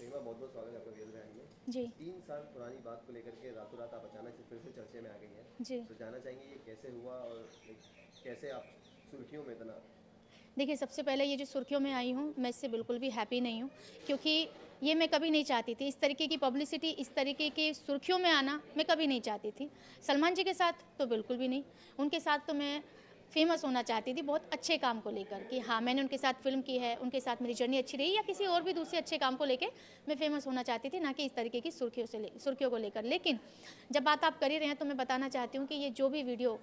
रीमा, बहुत बहुत स्वागत है आपका रियल बैंड में। जी। 3 साल पुरानी बात को लेकर के रातों रात आप अचानक से फिर से चर्चे में आ गई हैं। जी। तो जानना चाहेंगे ये कैसे हुआ और कैसे आप सुर्खियों में इतना। देखिए, सबसे पहले ये जो सुर्खियों में आई हूँ, मैं इससे बिल्कुल भी हैप्पी नहीं हूँ, क्योंकि ये मैं कभी नहीं चाहती थी। इस तरीके की पब्लिसिटी, इस तरीके की सुर्खियों में आना मैं कभी नहीं चाहती थी। सलमान जी के साथ तो बिल्कुल भी नहीं। उनके साथ तो मैं फ़ेमस होना चाहती थी बहुत अच्छे काम को लेकर कि हाँ, मैंने उनके साथ फ़िल्म की है, उनके साथ मेरी जर्नी अच्छी रही, या किसी और भी दूसरे अच्छे काम को लेके मैं फ़ेमस होना चाहती थी, ना कि इस तरीके की सुर्खियों को लेकर। लेकिन जब बात आप कर ही रहे हैं, तो मैं बताना चाहती हूँ कि ये जो भी वीडियो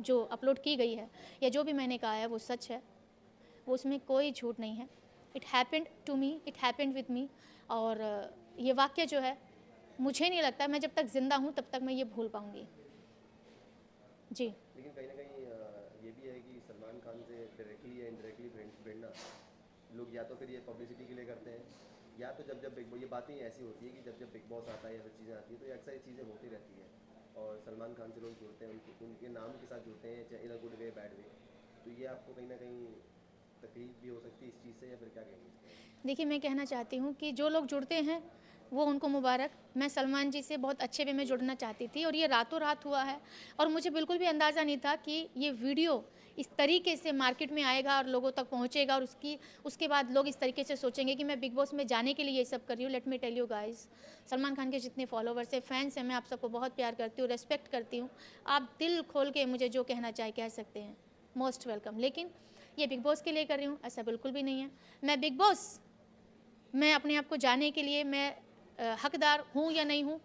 जो अपलोड की गई है, या जो भी मैंने कहा है, वो सच है। वो उसमें कोई झूठ नहीं है। It happened to me, it happened with me. और ये वाक्य जो है, मुझे नहीं लगता मैं जब तक ज़िंदा हूँ तब तक मैं ये भूल पाऊँगी। जी। लेकिन कहीं ना कहीं ये भी है कि सलमान खान से डायरेक्टली या इनडायरेक्टली भिड़ना लोग या तो फिर ये पब्लिसिटी के लिए करते हैं, या तो जब जब बिग बॉस, ये बातें ही ऐसी होती है कि जब जब बिग बॉस आता है या फिर चीज़ें आती हैं तो ये अक्सर ये चीज़ें होती रहती हैं। और सलमान खान से लोग जुड़ते हैं, उनके नाम के साथ जुड़ते हैं, चाहे इन a good way bad way. तो ये आपको कहीं ना कहीं तकलीफ भी हो सकती है इस चीज़ से, या फिर क्या कहेंगे इस पर? देखिए, मैं कहना चाहती हूँ कि जो लोग जुड़ते हैं वो उनको मुबारक। मैं सलमान जी से बहुत अच्छे वे में जुड़ना चाहती थी, और ये रातों रात हुआ है। और मुझे बिल्कुल भी अंदाज़ा नहीं था कि ये वीडियो इस तरीके से मार्केट में आएगा और लोगों तक पहुंचेगा, और उसके बाद लोग इस तरीके से सोचेंगे कि मैं बिग बॉस में जाने के लिए ये सब कर रही हूँ। Let me tell you guys, Salman Khan के जितने फॉलोवर्स हैं, फैंस हैं, मैं आप सबको बहुत प्यार करती हूँ, रेस्पेक्ट करती हूँ। आप दिल खोल के मुझे जो कहना चाहे कह सकते हैं, मोस्ट वेलकम। लेकिन ये बिग बॉस के लिए कर रही हूँ, ऐसा बिल्कुल भी नहीं है। मैं बिग बॉस, मैं अपने आप को जानने के लिए मैं हकदार हूँ या नहीं हूँ,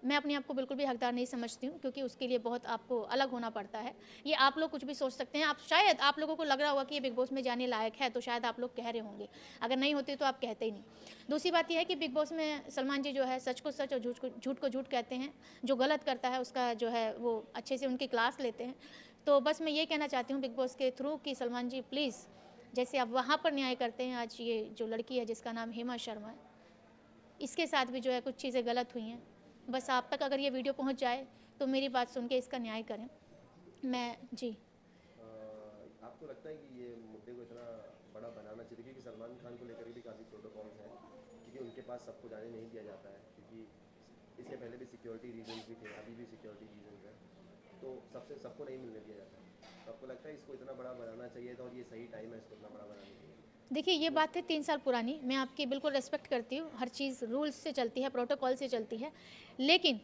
मैं अपने आप को बिल्कुल भी हकदार नहीं समझती हूँ, क्योंकि उसके लिए बहुत आपको अलग होना पड़ता है। ये आप लोग कुछ भी सोच सकते हैं। आप शायद आप लोगों को लग रहा होगा कि ये बिग बॉस में जाने लायक है, तो शायद आप लोग कह रहे होंगे। अगर नहीं होती तो आप कहते ही नहीं। दूसरी बात यह है कि बिग बॉस में सलमान जी जो है, सच को सच और झूठ को झूठ कहते हैं। जो गलत करता है उसका जो है वो अच्छे से उनकी क्लास लेते हैं। तो बस मैं ये कहना चाहती हूँ बिग बॉस के थ्रू कि सलमान जी प्लीज़, जैसे आप वहाँ पर न्याय करते हैं, आज ये जो लड़की है जिसका नाम हेमा शर्मा है, इसके साथ भी जो है कुछ चीज़ें गलत हुई हैं। बस आप तक अगर ये वीडियो पहुंच जाए तो मेरी बात सुन के इसका न्याय करें। मैं जी। आपको लगता है कि ये मुद्दे को इतना बड़ा बनाना चाहिए? क्योंकि सलमान खान को लेकर भी काफ़ी प्रोटोकॉल्स हैं, क्योंकि उनके पास सबको जाने नहीं दिया जाता है, क्योंकि इसके पहले भी सिक्योरिटी रीजंस भी थे, अभी भी सिक्योरिटी रीजंस हैं। तो सबको नहीं मिलने दिया जाता है। तो आपको लगता है इसको इतना बड़ा बनाना चाहिए था, और ये सही टाइम है इसको इतना बड़ा बनाने के लिए? देखिए, ये बात है 3 साल पुरानी, मैं आपकी बिल्कुल रेस्पेक्ट करती हूँ। हर चीज़ रूल्स से चलती है, प्रोटोकॉल से चलती है। लेकिन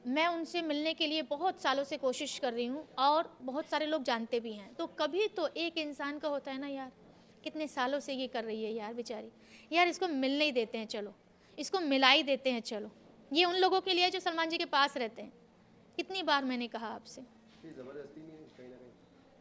मैं उनसे मिलने के लिए बहुत सालों से कोशिश कर रही हूँ, और बहुत सारे लोग जानते भी हैं। तो कभी तो एक इंसान का होता है ना यार, कितने सालों से ये कर रही है यार बेचारी, यार इसको मिलने ही देते हैं, चलो इसको मिला ही देते हैं, चलो। ये उन लोगों के लिए जो सलमान जी के पास रहते हैं। कितनी बार मैंने कहा आपसे। ये ज़बरदस्ती नहीं है कहीं ना कहीं?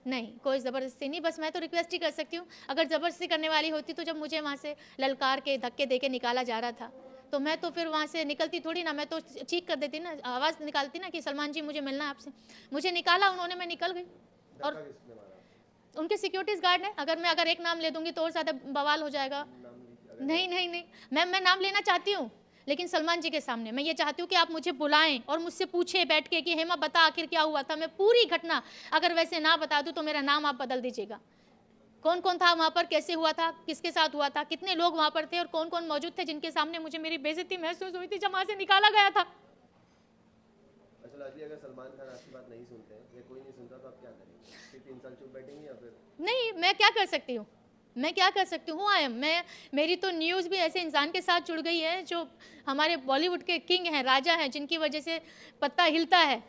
नहीं, कोई ज़बरदस्ती नहीं। बस मैं तो रिक्वेस्ट ही कर सकती हूँ। अगर ज़बरदस्ती करने वाली होती तो जब मुझे वहाँ से ललकार के, धक्के दे के निकाला जा रहा था, तो मैं तो फिर वहाँ से निकलती थोड़ी ना। मैं तो चीख कर देती ना, आवाज़ निकालती ना कि सलमान जी मुझे मिलना है आपसे। मुझे निकाला उन्होंने, मैं निकल गई। धक्का और किसने मारा आपको? उनके सिक्योरिटीज़ गार्ड ने। अगर एक नाम ले दूँगी तो और ज़्यादा बवाल हो जाएगा। नाम लीजिए अगर है। नहीं, नहीं, नहीं, मैं नाम लेना चाहती हूँ, लेकिन सलमान जी के सामने। मैं ये चाहती हूँ कि आप मुझे बुलाएँ और मुझसे पूछें बैठ के कि हेमा बता आखिर क्या हुआ था। मैं पूरी घटना अगर वैसे ना बता दूँ तो मेरा नाम आप बदल दीजिएगा। कौन-कौन था वहाँ पर, कैसे हुआ था, किसके साथ हुआ था, कितने लोग वहाँ पर थे, और कौन-कौन मौजूद थे जिनके सामने मुझे मेरी बेइज्जती महसूस हुई थी जब वहाँ से निकाला गया था। अच्छा लाजली, अगर सलमान खान आपकी बात नहीं सुनते हैं या कोई नहीं सुनता तो आप क्या करेंगे? फिर 3 साल चुप बैठेंगे या फिर? नहीं, मैं क्या कर सकती हूँ? मैं क्या कर सकती हूँ? आई एम मैं मेरी तो न्यूज़ भी ऐसे इंसान के साथ जुड़ गई है जो हमारे बॉलीवुड के किंग हैं, राजा हैं, जिनकी वजह से पत्ता हिलता है।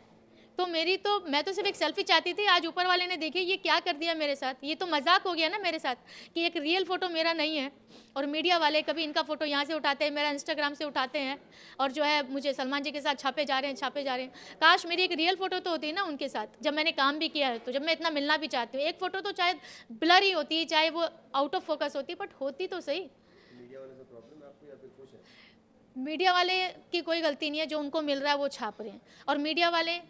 तो मैं तो सिर्फ़ एक सेल्फ़ी चाहती थी। आज ऊपर वाले ने देखिए ये क्या कर दिया मेरे साथ। ये तो मज़ाक हो गया ना मेरे साथ, कि एक रियल फ़ोटो मेरा नहीं है, और मीडिया वाले कभी इनका फ़ोटो यहाँ से उठाते हैं, मेरा इंस्टाग्राम से उठाते हैं, और जो है मुझे सलमान जी के साथ छापे जा रहे हैं, छापे जा रहे हैं। काश मेरी एक रियल फ़ोटो तो होती ना उनके साथ, जब मैंने काम भी किया है, तो जब मैं इतना मिलना भी चाहती हूँ। एक फ़ोटो तो चाहे ब्लर ही होती, चाहे वो आउट ऑफ फ़ोकस होती, बट होती तो सही। मीडिया वाले से प्रॉब्लम है आपको या फिर खुश है? मीडिया वाले की कोई गलती नहीं है, जो उनको मिल रहा है वो छाप रहे हैं, और मीडिया वाले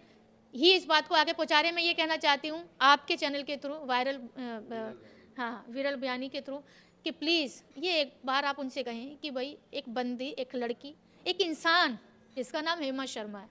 ही इस बात को आगे पहुंचा रहे हैं। मैं ये कहना चाहती हूँ आपके चैनल के थ्रू, वायरल विरल बयानी। हाँ, विरल बयानी के थ्रू, कि प्लीज़ ये एक बार आप उनसे कहें कि भाई एक बंदी, एक लड़की, एक इंसान जिसका नाम हेमा शर्मा है,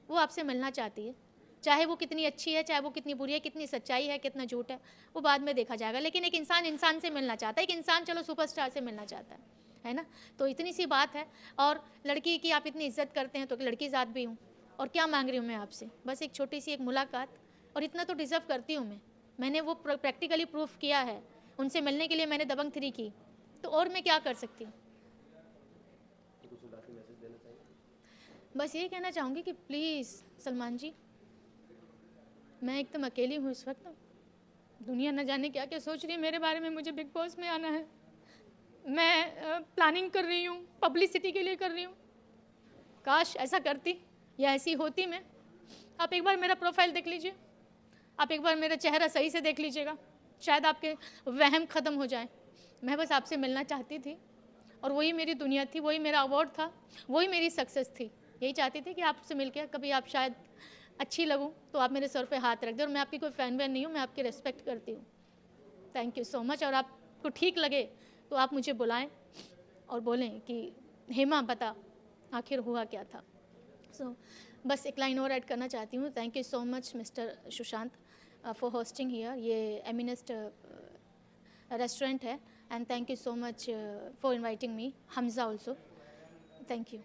वो आपसे मिलना चाहती है। चाहे वो कितनी अच्छी है, चाहे वो कितनी बुरी है, कितनी सच्चाई है, कितना झूठ है, वो बाद में देखा जाएगा। लेकिन एक इंसान इंसान से मिलना चाहता है। एक इंसान चलो सुपरस्टार से मिलना चाहता है, है ना। तो इतनी सी बात है। और लड़की की आप इतनी इज्जत करते हैं तो लड़की ज़ात भी हूँ, और क्या मांग रही हूँ मैं आपसे, बस एक छोटी सी एक मुलाकात, और इतना तो डिज़र्व करती हूँ मैं। मैंने वो प्रैक्टिकली प्रूफ किया है, उनसे मिलने के लिए मैंने दबंग 3 की, तो और मैं क्या कर सकती हूँ। तो कुछ उदासी मैसेज देना चाहिए? बस ये कहना चाहूँगी कि प्लीज़ सलमान जी, मैं एकदम अकेली हूँ इस वक्त। दुनिया न जाने क्या क्या सोच रही है मेरे बारे में, मुझे बिग बॉस में आना है। मैं प्लानिंग कर रही हूँ, पब्लिसिटी के लिए कर रही हूँ। काश ऐसा करती या ऐसी होती मैं। आप एक बार मेरा प्रोफाइल देख लीजिए, आप एक बार मेरा चेहरा सही से देख लीजिएगा, शायद आपके वहम ख़त्म हो जाए। मैं बस आपसे मिलना चाहती थी, और वही मेरी दुनिया थी, वही मेरा अवार्ड था, वही मेरी सक्सेस थी। यही चाहती थी कि आपसे मिलकर कभी आप शायद अच्छी लगूं तो आप मेरे सर पे हाथ रख दें। और मैं आपकी कोई फ़ैन वैन नहीं हूँ, मैं आपकी रिस्पेक्ट करती हूँ। Thank you so much. और आपको ठीक लगे तो आप मुझे बुलाएं और बोलें कि हेमा बता आखिर हुआ क्या था। सो बस एक लाइन और ऐड करना चाहती हूँ। Thank you so much mister Sushant for hosting here. ये एमिनेस्ट रेस्टोरेंट है, and thank you so much for inviting me, Hamza also. Thank you.